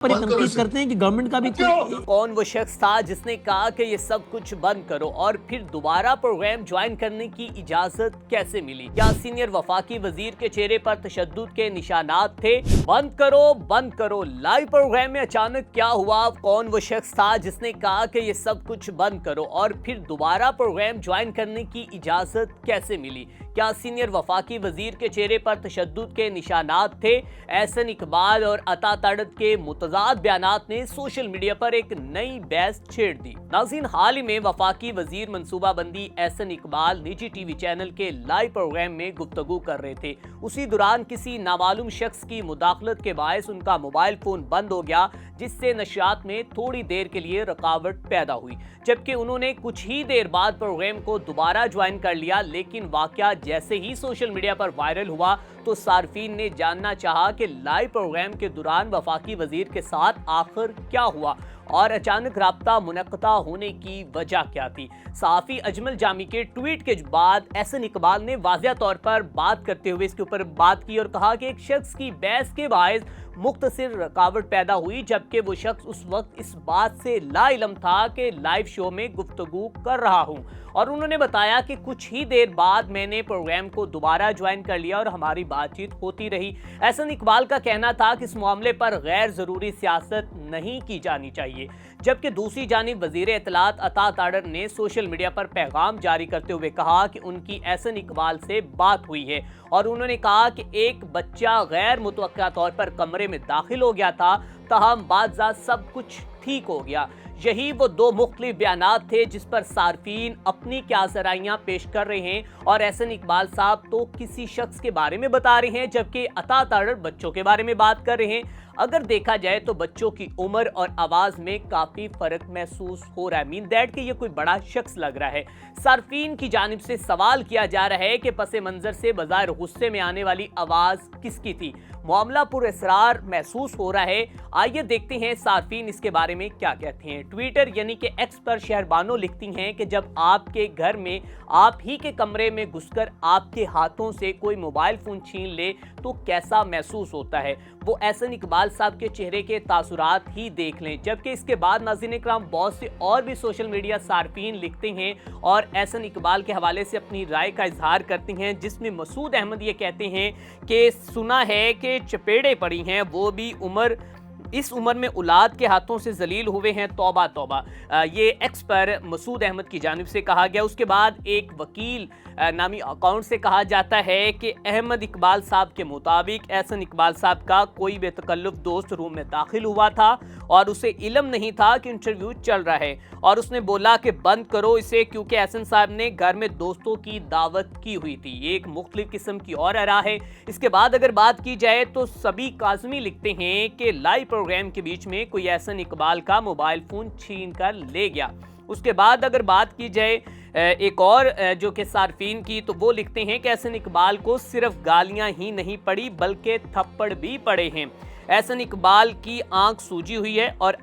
पर तनकीद करते हैं कि गवर्नमेंट का भी कौन वो शख्स था जिसने कहा कि ये सब कुछ बंद करो और फिर दोबारा प्रोग्राम ज्वाइन करने की इजाजत कैसे मिली? क्या सीनियर वफाकी वजीर के चेहरे पर तशद्दुद के निशानात थे? बंद करो लाइव प्रोग्राम में अचानक क्या हुआ? कौन वो शख्स था जिसने कहा कि ये सब कुछ बंद करो और फिर दोबारा प्रोग्राम ज्वाइन करने की इजाजत कैसे मिली? क्या सीनियर वफाकी वजीर के चेहरे पर तशद्दुद के निशानात थे? एहसन इकबाल और अता तड़त के मुतजाद बयानात ने सोशल मीडिया पर एक नई बहस छेड़ दी। नाज़रीन, हाल ही में वफाकी वजीर मनसूबा बंदी एहसन इकबाल निजी टीवी चैनल के लाइव प्रोग्राम में गुफ्तगू कर रहे थे। उसी दौरान किसी नामालूम शख्स की मुदाखलत के बायस उनका मोबाइल फोन बंद हो गया, जिससे नशियात में थोड़ी देर के लिए रुकावट पैदा हुई, जबकि उन्होंने कुछ ही देर बाद प्रोग्राम को दोबारा ज्वाइन कर लिया। लेकिन वाकया जैसे ही सोशल मीडिया पर वायरल हुआ तो सार्फिन ने जानना चाहा कि लाइव प्रोग्राम के दौरान वफाकी वजीर के साथ आखिर क्या हुआ और अचानक राब्ता मुनक़्क़ता होने की वजह क्या थी। सहाफ़ी अजमल जामी के ट्वीट के बाद एहसन इकबाल ने वाज़िया तौर पर बात करते हुए इसके ऊपर बात की और कहा कि एक शख्स की बहस के बायस मुख्तसर रुकावट पैदा हुई, जबकि वो शख्स उस वक्त इस बात से लाइलम था कि लाइव शो में गुफ्तगू कर रहा हूँ। और उन्होंने बताया कि कुछ ही देर बाद मैंने प्रोग्राम को दोबारा ज्वाइन कर लिया और हमारी बातचीत होती रही। एहसन इकबाल का कहना था कि इस मामले पर गैर ज़रूरी सियासत नहीं की जानी चाहिए, जबकि दूसरी जानिब वज़ीर इत्तलात अता ताड़र ने सोशल मीडिया पर पैगाम जारी करते हुए कहा कि उनकी एहसन इकबाल से बात हुई है और उन्होंने कहा कि एक बच्चा गैर मुतवक्का तौर पर कमरे में दाखिल हो गया था, तहम बाज़ सब कुछ ठीक हो गया। यही वो दो मुख्तलिफ बयानात थे जिस पर सार्फिन अपनी क्या ज़राइयाँ पेश कर रहे हैं और एहसन इकबाल साहब तो किसी शख्स के बारे में बता रहे हैं, जबकि अता ताड़र बच्चों के बारे में बात कर रहे हैं। अगर देखा जाए तो बच्चों की उम्र और आवाज़ में काफ़ी फ़र्क महसूस हो रहा है। मीन दैट कि ये कोई बड़ा शख्स लग रहा है। सार्फिन की जानिब से सवाल किया जा रहा है कि पस मंज़र से बज़ाहिर गुस्से में आने वाली आवाज़ किसकी थी? मामला पुरअसरार महसूस हो रहा है। आइए देखते हैं सार्फिन इसके बारे में क्या कहते हैं। ट्विटर यानी कि एक्स पर शहरबानो लिखती हैं कि जब आपके घर में आप ही के कमरे में घुसकर आपके हाथों से कोई मोबाइल फ़ोन छीन ले तो कैसा महसूस होता है, वो एहसन इकबाल साहब के चेहरे के तासुरात ही देख लें। जबकि इसके बाद नाज़रीन इकराम बहुत से और भी सोशल मीडिया सार्फिन लिखते हैं और एहसन इकबाल के हवाले से अपनी राय का इजहार करते हैं, जिसमें मसूद अहमद ये कहते हैं कि सुना है कि चपेड़े पड़ी हैं, वो भी इस उम्र में औलाद के हाथों से जलील हुए हैं, तौबा तौबा। ये एक्स पर मसूद अहमद की जानिब से कहा गया। उसके बाद एक वकील नामी अकाउंट से कहा जाता है कि अहमद इकबाल साहब के मुताबिक एहसन इकबाल साहब का कोई बेतकल्लुफ़ दोस्त रूम में दाखिल हुआ था और उसे इल्म नहीं था कि इंटरव्यू चल रहा है और उसने बोला कि बंद करो इसे, क्योंकि एहसन साहब ने घर में दोस्तों की दावत की हुई थी। ये एक मुख्तलिफ किस्म की और आरा है। इसके बाद अगर बात की जाए तो सभी काज़मी लिखते हैं कि लाइव प्रोग्राम के बीच में कोई एहसन इकबाल का मोबाइल फ़ोन छीन कर ले गया। उसके बाद अगर बात की जाए एक और जो कि सार्फिन की, तो वो लिखते हैं कि एहसन इकबाल को सिर्फ गालियां ही नहीं पड़ी बल्कि थप्पड़ भी पड़े हैं। एहसन इकबाल की आंख सूजी हुई है और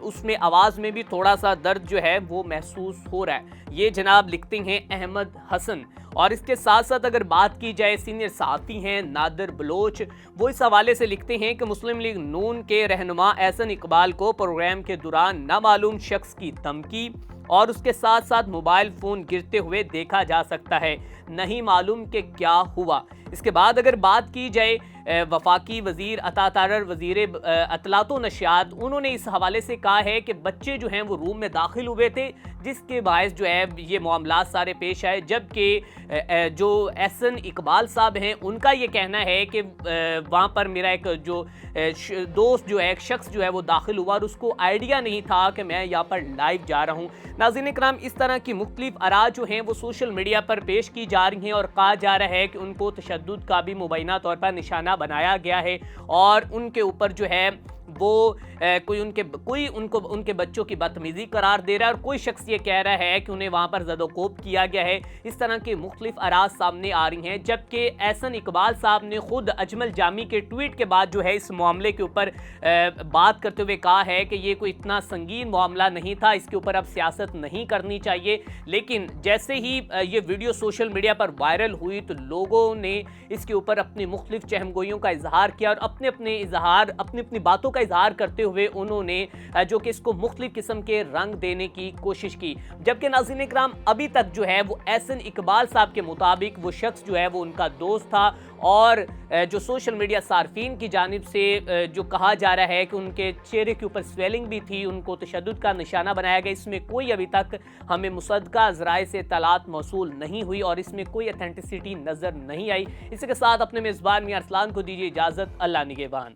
उसमें आवाज़ में भी थोड़ा सा दर्द जो है वो महसूस हो रहा है। ये जनाब लिखते हैं अहमद हसन। और इसके साथ साथ अगर बात की जाए सीनियर सहाफ़ी हैं नादिर बलोच, वो इस हवाले से लिखते हैं कि मुस्लिम लीग नून के रहनुमा एहसन इकबाल को प्रोग्राम के दौरान नामालूम शख्स की धमकी और उसके साथ साथ मोबाइल फ़ोन गिरते हुए देखा जा सकता है, नहीं मालूम कि क्या हुआ। इसके बाद अगर बात की जाए वफाकी वज़ीर अता ताड़र वज़ीर इत्तलात व नशियात, उन्होंने इस हवाले से कहा है कि बच्चे जो हैं वो रूम में दाखिल हुए थे, जिसके बायस जो है ये मामला सारे पेश आए। जबकि जो एहसन इकबाल साहब हैं उनका ये कहना है कि वहाँ पर मेरा एक जो दोस्त जो है, एक शख्स जो है वो दाखिल हुआ और उसको आइडिया नहीं था कि मैं यहाँ पर लाइव जा रहा हूँ। नाज़रीन इकराम, इस तरह की मुख्तलिफ आरा जो हैं वो सोशल मीडिया पर पेश की जा रही हैं और कहा जा रहा है कि उनको तशद्दुद का भी मुबैना तौर पर निशाना बनाया गया है और उनके ऊपर जो है वो कोई उनके बच्चों की बदतमीजी करार दे रहा है और कोई शख्स ये कह रहा है कि उन्हें वहां पर ज़दोकोब किया गया है। इस तरह के मुख्तलिफ आराज सामने आ रही हैं, जबकि एहसन इकबाल साहब ने खुद अजमल जामी के ट्वीट के बाद जो है इस मामले के ऊपर बात करते हुए कहा है कि ये कोई इतना संगीन मामला नहीं था, इसके ऊपर अब सियासत नहीं करनी चाहिए। लेकिन जैसे ही ये वीडियो सोशल मीडिया पर वायरल हुई तो लोगों ने इसके ऊपर अपनी मुख्तलिफ चहमगोइयों का इजहार किया और अपनी बातों का इजहार करते हुए उन्होंने जो कि इसको मुख्तलिफ किस्म के रंग देने की कोशिश की। जबकि नाज़रीन इकराम, अभी तक जो है वो एहसन इकबाल साहब के मुताबिक वो शख्स जो है वो उनका दोस्त था और जो सोशल मीडिया सार्फिन की जानिब से जो कहा जा रहा है कि उनके चेहरे के ऊपर स्वेलिंग भी थी, उनको तशद्दुद का निशाना बनाया गया, इसमें कोई अभी तक हमें मुसद्दका ज़राए से इत्तलात मौसूल नहीं हुई और इसमें कोई ऑथेंटिसिटी नज़र नहीं आई। इसी के साथ अपने मेज़बान मियां अरसलान को दीजिए इजाज़त। अल्लाह निगहबान।